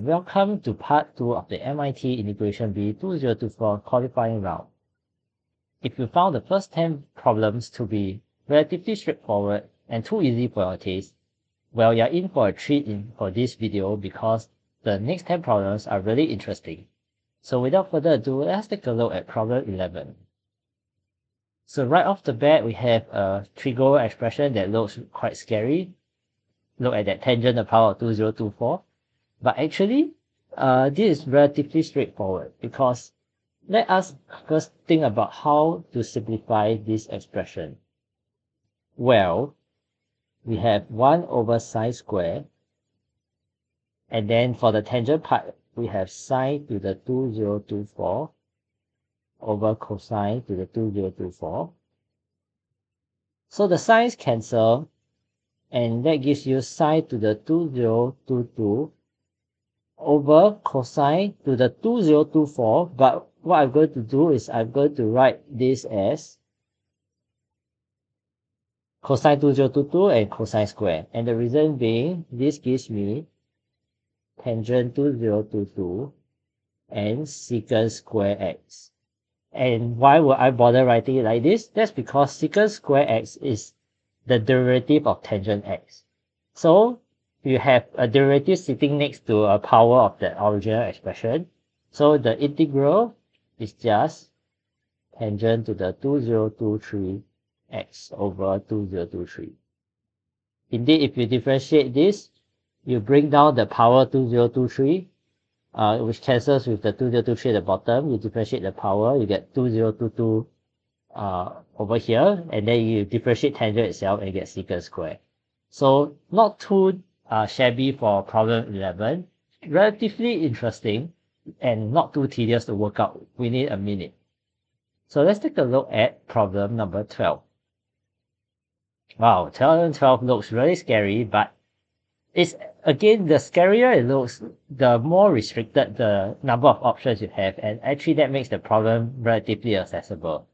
Welcome to part 2 of the MIT Integration B 2024 qualifying round. If you found the first 10 problems to be relatively straightforward and too easy for your taste, well, you're in for a treat for this video because the next 10 problems are really interesting. So without further ado, let's take a look at problem 11. So right off the bat, we have a trigo expression that looks quite scary. Look at that tangent to the power of 2024. But actually, this is relatively straightforward because let us first think about how to simplify this expression. Well, we have 1 over sine square, and then for the tangent part, we have sine to the 2024 over cosine to the 2024. So the sines cancel, and that gives you sine to the 2022 over cosine to the 2024, but what I'm going to do is I'm going to write this as cosine 2022 and cosine square. And the reason being, this gives me tangent 2022 and secant square x. And why would I bother writing it like this? That's because secant square x is the derivative of tangent x. So you have a derivative sitting next to a power of the original expression. So the integral is just tangent to the 2023x over 2023. Indeed, if you differentiate this, you bring down the power 2023, which cancels with the 2023 at the bottom. You differentiate the power, you get 2022 over here, and then you differentiate tangent itself and you get secant square. So not too shabby for problem 11, relatively interesting and not too tedious to work out. We need a minute. So let's take a look at problem number 12. Wow, 12 looks really scary, but it's again, the scarier it looks, the more restricted the number of options you have, and actually that makes the problem relatively accessible.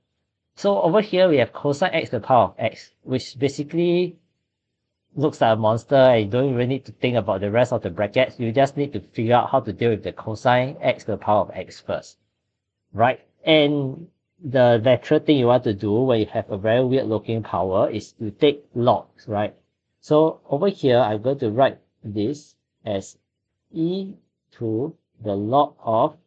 So over here we have cosine x to the power of x, which basically looks like a monster, and you don't even need to think about the rest of the brackets. You just need to figure out how to deal with the cosine x to the power of x first, right? And the natural thing you want to do when you have a very weird looking power is to take logs, right? So over here, I'm going to write this as e to the log of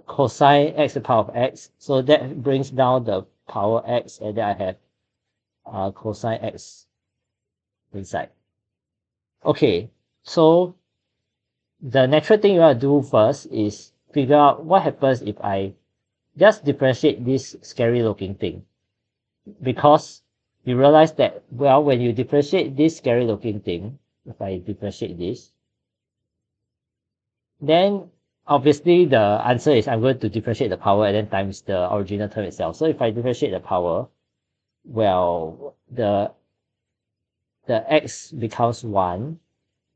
cosine x to the power of x. So that brings down the power x, and then I have cosine x inside. Okay, so the natural thing you want to do first is figure out what happens if I just differentiate this scary looking thing. Because you realize that, well, when you differentiate this scary looking thing, if I differentiate this, then obviously the answer is I'm going to differentiate the power and then times the original term itself. So if I differentiate the power, well, the x becomes 1,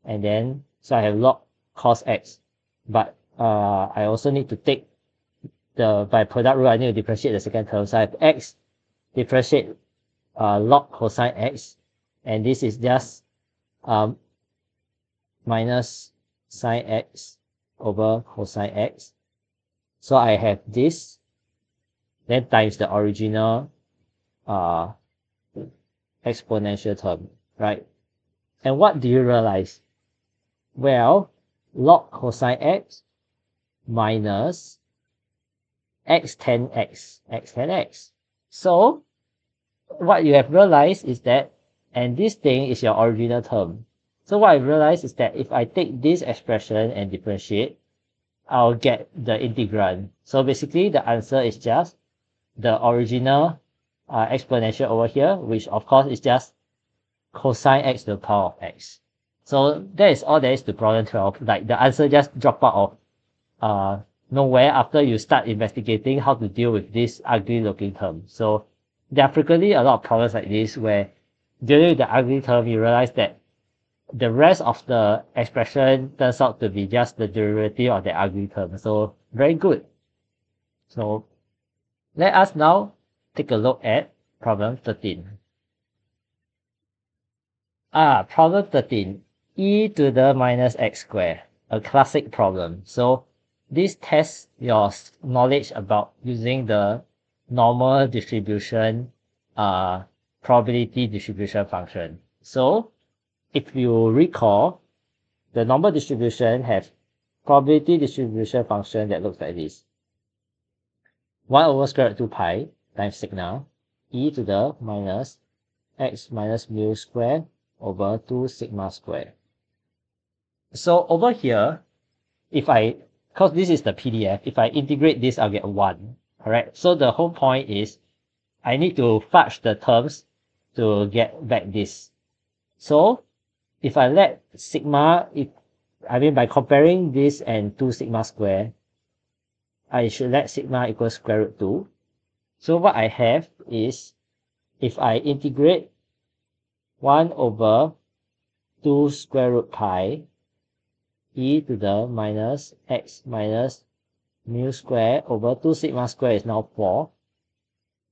and then so I have log cos x, but I also need to take by product rule, I need to differentiate the second term. So I have x differentiate log cosine x, and this is just minus sine x over cosine x. So I have this, then times the original exponential term, right? And what do you realize? Well, log cosine x minus x tan x. So what you have realized is that, and this thing is your original term. So what I realized is that if I take this expression and differentiate, I'll get the integrand. So basically the answer is just the original exponential over here, which of course is just cosine x to the power of x. So that is all there is to problem 12. Like the answer just drop out of nowhere after you start investigating how to deal with this ugly looking term. So there are frequently a lot of problems like this where dealing with the ugly term, you realize that the rest of the expression turns out to be just the derivative of the ugly term. So very good. So let us now take a look at problem 13. Problem 13. E to the minus x squared. a classic problem. So this tests your knowledge about using the normal distribution probability distribution function. So if you recall, the normal distribution have probability distribution function that looks like this. 1 over square root 2 pi times sigma e to the minus x minus mu square over 2 sigma square. So over here, because this is the PDF, if I integrate this, I'll get 1, correct? So the whole point is I need to fudge the terms to get back this. So if I let sigma, by comparing this and 2 sigma square, I should let sigma equals square root 2. So what I have is, if I integrate 1 over 2 square root pi e to the minus x minus mu square over 2 sigma square is now 4,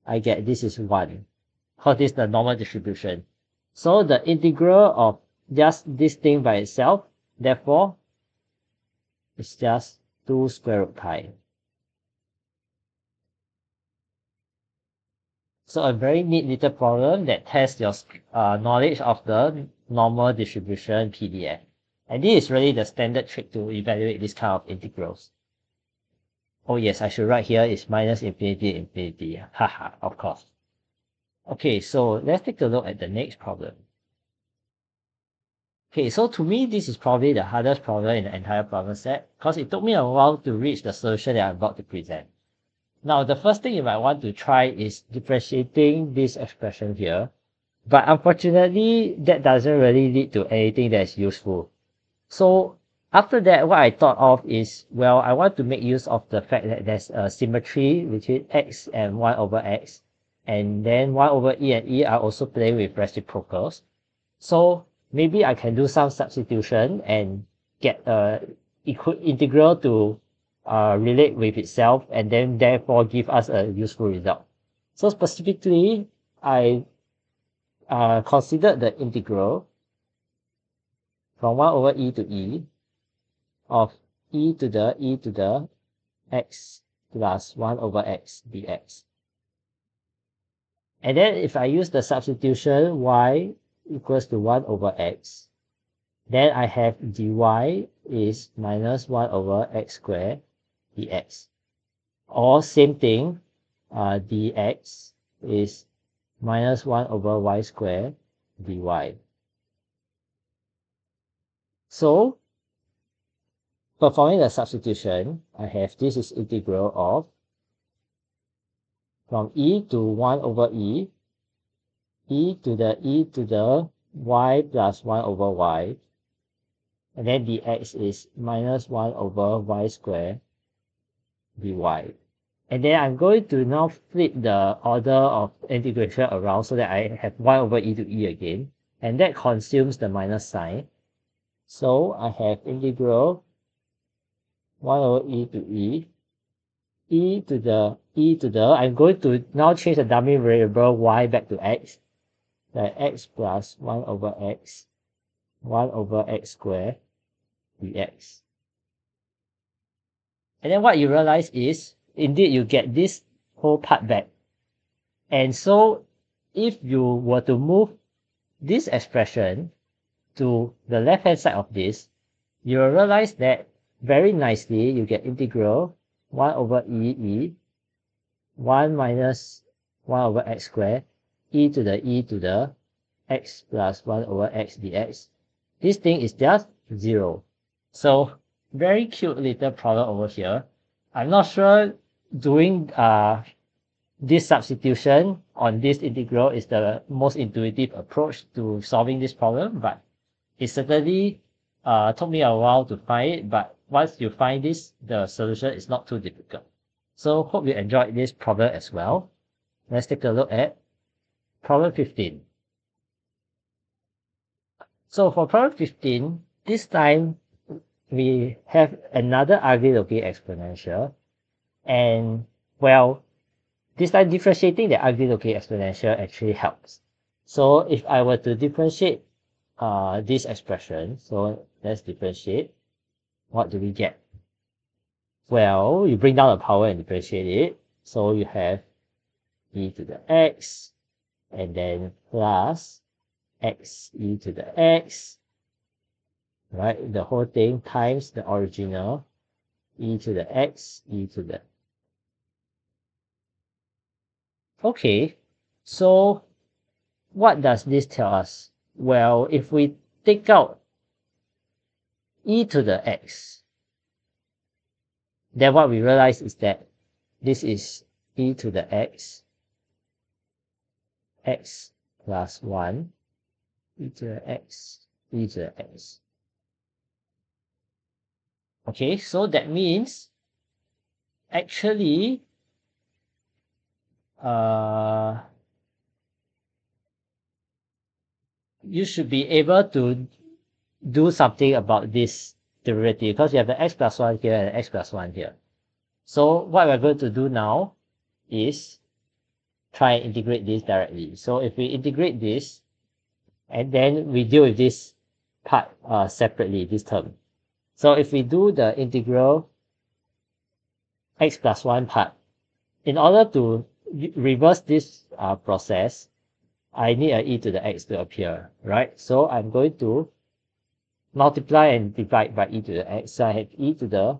I get this is 1, because this is the normal distribution. So the integral of just this thing by itself, therefore, it's just 2 square root pi. So a very neat little problem that tests your knowledge of the normal distribution PDF. And this is really the standard trick to evaluate this kind of integrals. Oh yes, I should write here is minus infinity infinity. Haha, of course. Okay, so let's take a look at the next problem. Okay, so to me, this is probably the hardest problem in the entire problem set, because it took me a while to reach the solution that I'm about to present. Now, the first thing you might want to try is differentiating this expression here, but unfortunately, that doesn't really lead to anything that's useful. So after that, what I thought of is, well, I want to make use of the fact that there's a symmetry between x and 1 over x, and then 1 over e and e are also playing with reciprocals. So maybe I can do some substitution and get an integral to relate with itself, and then therefore give us a useful result. So specifically, I considered the integral from 1 over e to e of e to the x plus 1 over x dx. And then if I use the substitution y equals to 1 over x, then I have dy is minus 1 over x squared dx. Or same thing, dx is minus 1 over y squared dy. So, performing the substitution, I have this is integral of from e to 1 over e to the y plus 1 over y, and then dx is minus 1 over y squared dy. And then I'm going to now flip the order of integration around so that I have 1 over e to e again, and that consumes the minus sign. So I have integral 1 over e to I'm going to now change the dummy variable y back to x, like x plus 1 over x squared dx. And then what you realize is, indeed, you get this whole part back. And so, if you were to move this expression to the left-hand side of this, you will realize that very nicely you get integral 1 over e, 1 minus 1 over x squared, e to the x plus 1 over x dx. This thing is just 0. So, very cute little problem over here. I'm not sure doing this substitution on this integral is the most intuitive approach to solving this problem, but it certainly took me a while to find it, but once you find this, the solution is not too difficult. So hope you enjoyed this problem as well. Let's take a look at problem 15. So for problem 15, this time we have another ugly looking exponential, and well, this time differentiating the ugly looking exponential actually helps. So if I were to differentiate this expression, so let's differentiate. what do we get? Well, you bring down the power and differentiate it. So you have e to the x, and then plus x e to the x, right? The whole thing times the original e to the x, e to the... Okay, so what does this tell us? Well, if we take out e to the x, then what we realize is that this is e to the x, x plus 1, e to the x, e to the x. Okay, so that means actually you should be able to do something about this derivative because you have the x plus 1 here and x plus 1 here. So what we're going to do now is try and integrate this directly. So if we integrate this, and then we deal with this part separately, this term. So if we do the integral x plus 1 part, in order to reverse this process, I need a e to the x to appear, right? So I'm going to multiply and divide by e to the x. So I have e to the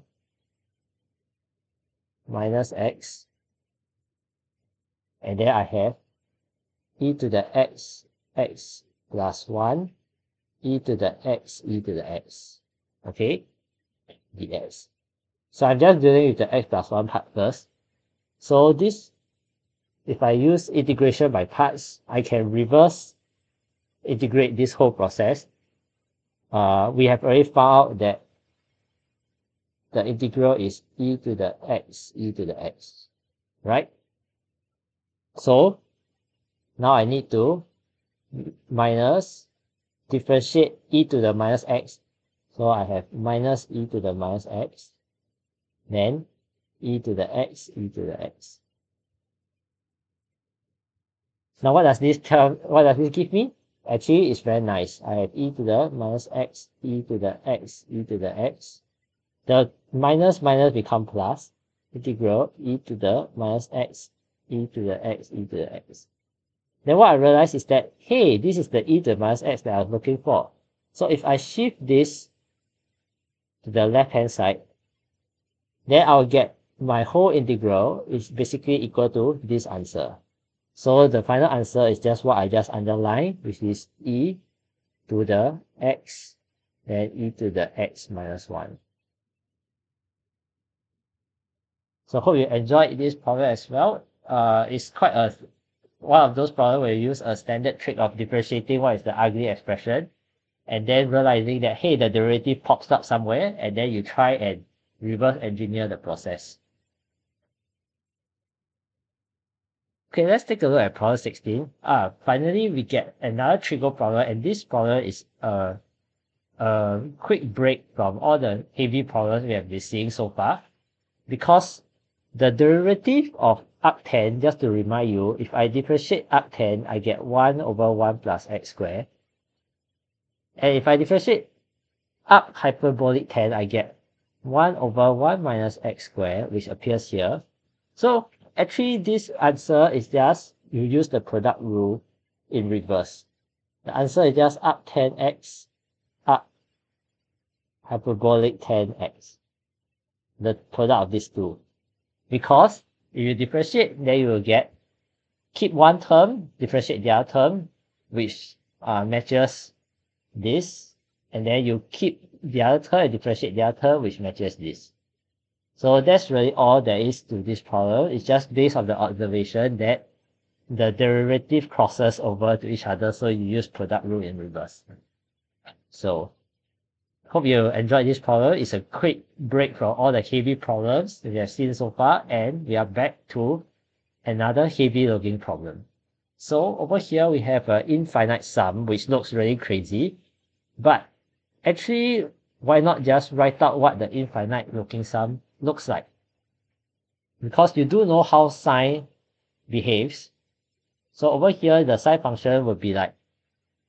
minus x, and then I have e to the x, x plus 1, e to the x, e to the x. Okay, dx. So I'm just dealing with the x plus 1 part first. So this, if I use integration by parts, I can reverse integrate this whole process. We have already found out that the integral is e to the x, e to the x, right? So now I need to minus differentiate e to the minus x. So I have minus e to the minus x, then e to the x, e to the x. Now what does this give me? Actually, it's very nice. I have e to the minus x, e to the x, e to the x. The minus become plus. Integral e to the minus x, e to the x, e to the x. Then what I realized is that, hey, this is the e to the minus x that I was looking for. So if I shift this to the left-hand side, then I'll get my whole integral is basically equal to this answer. So the final answer is just what I just underlined, which is e to the x, then e to the x minus 1. So hope you enjoyed this problem as well. It's quite one of those problems where you use a standard trick of differentiating what is the ugly expression, and then realizing that, hey, the derivative pops up somewhere, and then you try and reverse engineer the process. Okay, let's take a look at problem 16. Finally, we get another trigo problem, and this problem is a quick break from all the heavy problems we have been seeing so far, because the derivative of arctan, just to remind you, if I differentiate arctan, I get 1 over 1 plus x squared. And if I differentiate arc hyperbolic tan, I get 1 over 1 minus x squared, which appears here. So actually, this answer is just, you use the product rule in reverse. The answer is just arc tan x, arc hyperbolic tan x. The product of these two. Because if you differentiate, then you will get, keep one term, differentiate the other term, which matches this, and then you keep the other term and differentiate the other term, which matches this. So that's really all there is to this problem. It's just based on the observation that the derivative crosses over to each other, so you use product rule in reverse. So hope you enjoyed this problem. It's a quick break from all the heavy problems that we have seen so far, and we are back to another heavy looking problem. So over here we have an infinite sum, which looks really crazy, but actually, why not just write out what the infinite looking sum looks like? Because you do know how sine behaves. So over here, the sine function would be like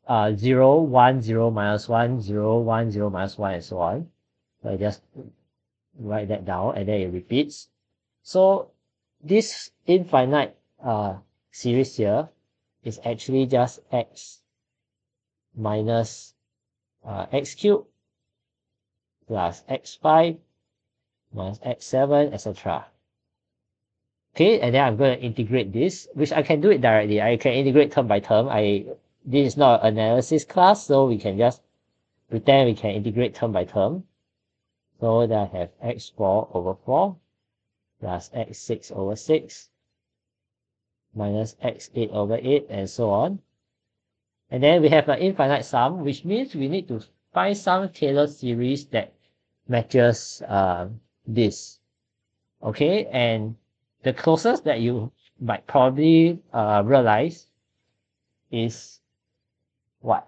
0, 1, 0, minus 1, 0, 1, 0, minus 1, and so on. So I just write that down and then it repeats. So this infinite series here is actually just x minus x cubed plus x5 minus x7, etc. Okay, and then I'm going to integrate this, which I can do it directly. I can integrate term by term. This is not an analysis class, so we can just pretend we can integrate term by term. So then I have x4 over 4 plus x6 over 6 minus x8 over 8 and so on. And then we have an infinite sum, which means we need to find some Taylor series that matches this. Okay, and the closest that you might probably realize is what?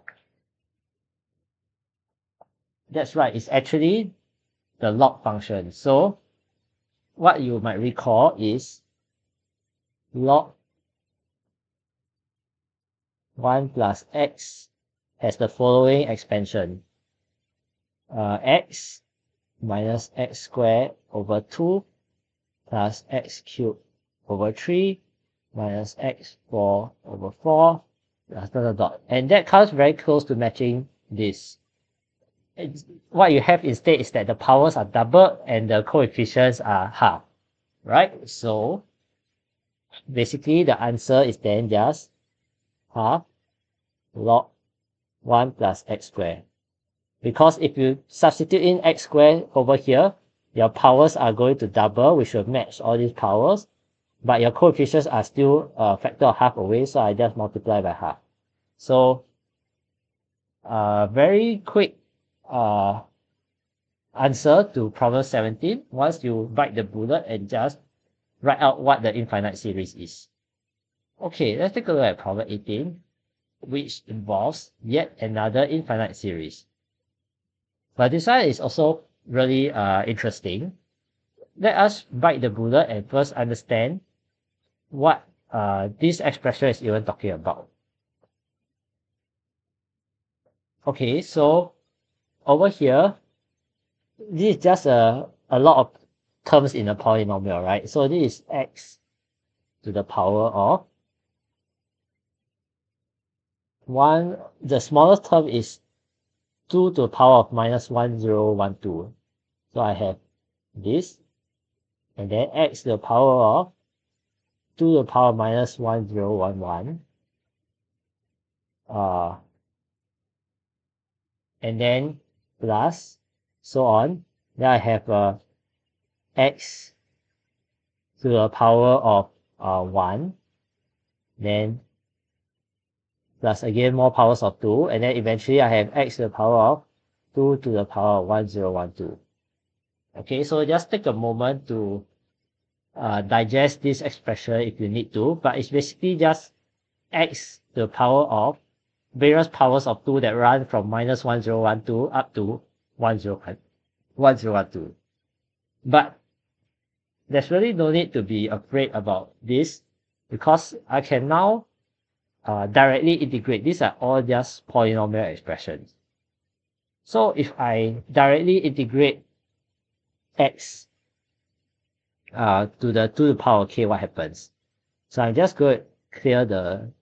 That's right, it's actually the log function. So what you might recall is log 1 plus x has the following expansion. X minus x squared over 2 plus x cubed over 3 minus x4 over 4 plus dot dot dot. And that comes very close to matching this. What you have instead is that the powers are doubled and the coefficients are half, right? So basically the answer is then just half log 1 plus x squared. Because if you substitute in x squared over here, your powers are going to double, which will match all these powers, but your coefficients are still a factor of half away, so I just multiply by half. So very quick answer to problem 17 once you bite the bullet and just write out what the infinite series is. Okay, let's take a look at problem 18, which involves yet another infinite series. But this one is also really interesting. Let us bite the bullet and first understand what this expression is even talking about. Okay, so over here, this is just a lot of terms in a polynomial, right? So this is x to the power of 1. The smallest term is 2 to the power of minus 1012. So I have this, and then x to the power of 2 to the power minus 1011. And then plus so on. Then I have x to the power of 1. Then plus again more powers of 2, and then eventually I have x to the power of 2 to the power of 1012. Okay, so just take a moment to digest this expression if you need to, but it's basically just x to the power of various powers of 2 that run from minus 1012 up to 1012. But there's really no need to be afraid about this, because I can now directly integrate. These are all just polynomial expressions. So if I directly integrate x to the 2 to the power k, what happens? So I'm just going to clear the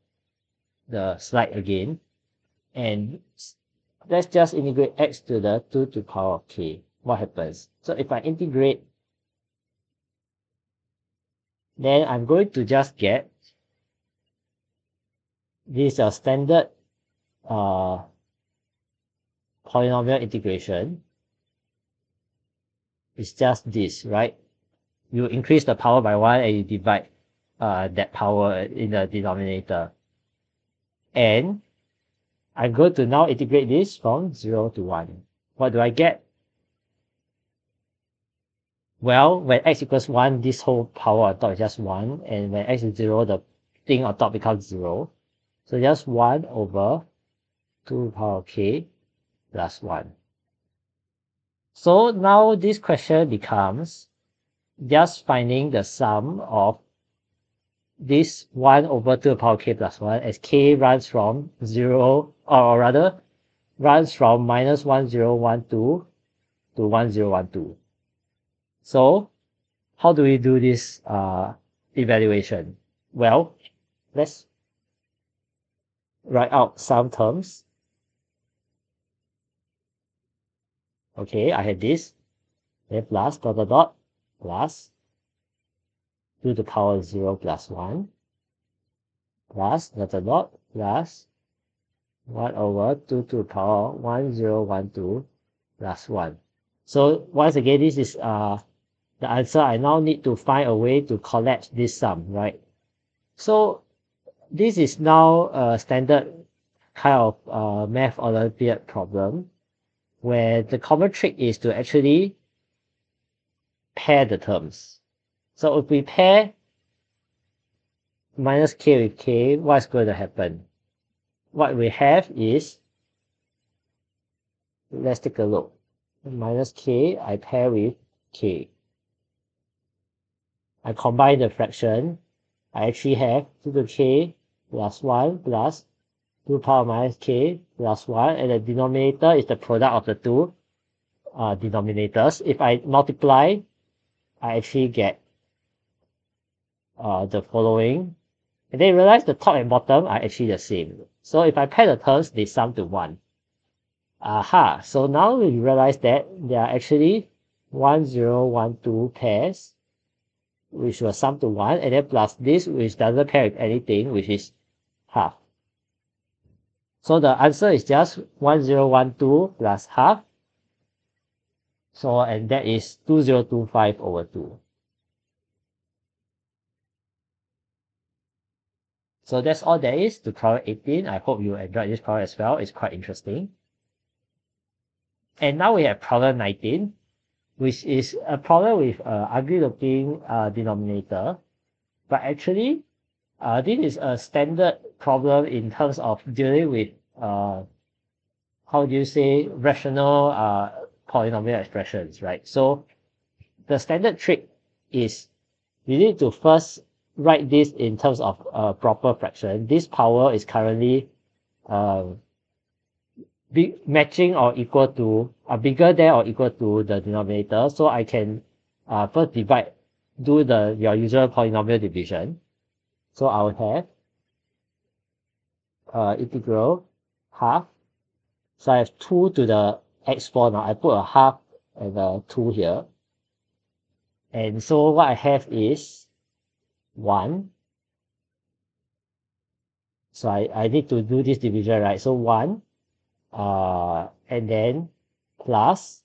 slide again, and let's just integrate x to the 2 to the power of k. What happens? So if I integrate, then I'm going to just get this standard polynomial integration. It's just this, right? You increase the power by 1 and you divide that power in the denominator. And I'm going to now integrate this from 0 to 1. What do I get? Well, when x equals 1, this whole power on top is just 1. And when x is 0, the thing on top becomes 0. So just 1 over 2 to the power of k plus 1. So now this question becomes just finding the sum of this 1 over 2 to the power of k plus 1 as k runs from 0, or rather runs from minus 1012 to 1012. So how do we do this evaluation? Well, let's write out some terms. Okay, I had this, then plus dot dot dot plus 2 to the power 0 plus 1 plus dot dot dot plus 1 over 2 to the power 1012 plus 1. So once again, this is the answer. I now need to find a way to collapse this sum, right? So this is now a standard kind of math Olympiad problem where the common trick is to actually pair the terms. So if we pair minus k with k, what's going to happen? What we have is, let's take a look. Minus k, I pair with k. I combine the fraction. I actually have 2 to the k plus 1 plus 2 to the power minus k plus 1, and the denominator is the product of the two denominators. If I multiply, I actually get the following. And then you realize the top and bottom are actually the same. So if I pair the terms, they sum to 1. Aha! So now we realize that there are actually 1012 pairs, which will sum to 1, and then plus this, which doesn't pair with anything, which is half. So the answer is just 1012 plus half. So, and that is 2025 over 2. So that's all there is to problem 18. I hope you enjoyed this problem as well. It's quite interesting. And now we have problem 19, which is a problem with ugly looking denominator. But actually, this is a standard problem in terms of dealing with, how do you say, rational polynomial expressions, right? So the standard trick is you need to first write this in terms of a proper fraction. This power is currently matching or equal to, bigger than or equal to the denominator. So I can first divide, do your usual polynomial division. So I will have integral half. So I have 2 to the x4 now. I put a half and a 2 here. And so what I have is 1. So I need to do this division, right? So 1, and then plus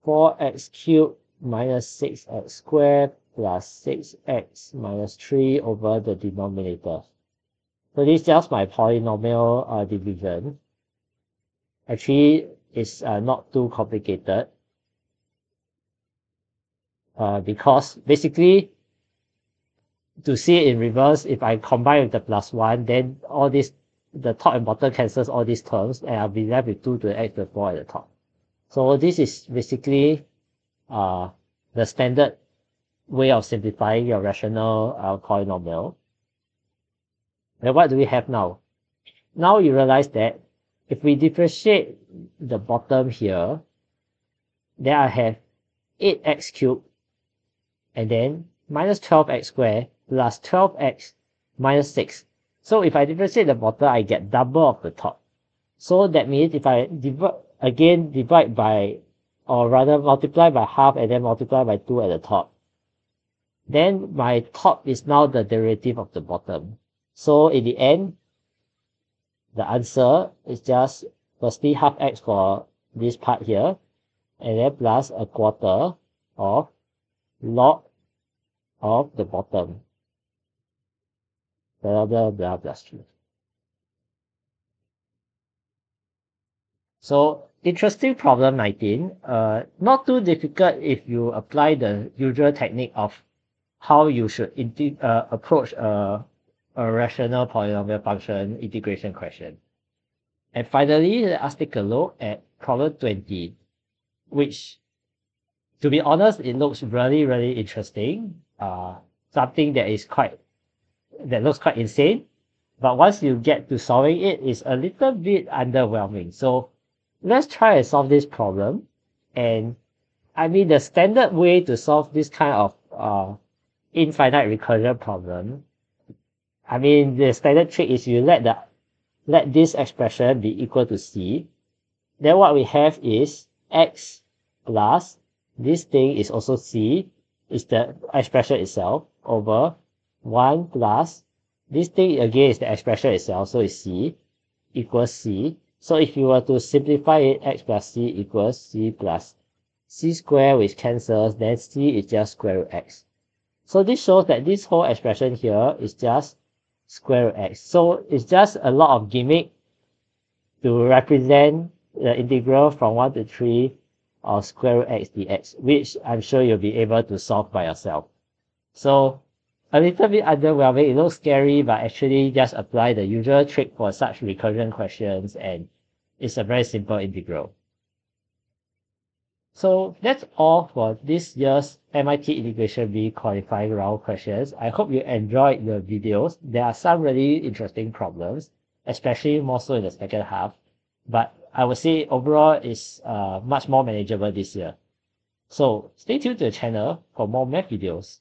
4x cubed minus 6x squared plus 6x minus 3 over the denominator. So this is just my polynomial division. Actually, it's not too complicated. Because basically, to see it in reverse, if I combine with the plus 1, then all this, the top and bottom cancels all these terms, and I'll be left with 2 to the x to the 4 at the top. So this is basically the standard way of simplifying your rational polynomial. And what do we have now? Now you realize that if we differentiate the bottom here, then I have 8x cubed and then minus 12x squared plus 12x minus 6. So if I differentiate the bottom, I get double of the top. So that means if I divide by, or rather multiply by half and then multiply by 2 at the top, then my top is now the derivative of the bottom. So in the end, the answer is just firstly half x for this part here, and then plus a quarter of log of the bottom. Blah, blah, blah, plus 3. So, interesting problem 19. Not too difficult if you apply the usual technique of how you should approach a rational polynomial function integration question. And finally, let us take a look at problem 20, which, to be honest, it looks really, really interesting. Something that looks quite insane. But once you get to solving it, it's a little bit underwhelming. So let's try and solve this problem. And I mean, the standard way to solve this kind of infinite recursion problem, I mean, the standard trick is you let this expression be equal to c. Then what we have is x plus this thing is also c, is the expression itself, over 1 plus this thing again is the expression itself, so it's c, equals c. So if you were to simplify it, x plus c equals c plus c squared, which cancels, then c is just square root x. So this shows that this whole expression here is just square root x. So it's just a lot of gimmick to represent the integral from 1 to 3 of square root x dx, which I'm sure you'll be able to solve by yourself. So a little bit underwhelming, it looks scary, but actually just apply the usual trick for such recursion questions, and it's a very simple integral. So that's all for this year's MIT Integration B qualifying round questions. I hope you enjoyed the videos. There are some really interesting problems, especially more so in the second half, but I would say overall it's much more manageable this year. So stay tuned to the channel for more math videos.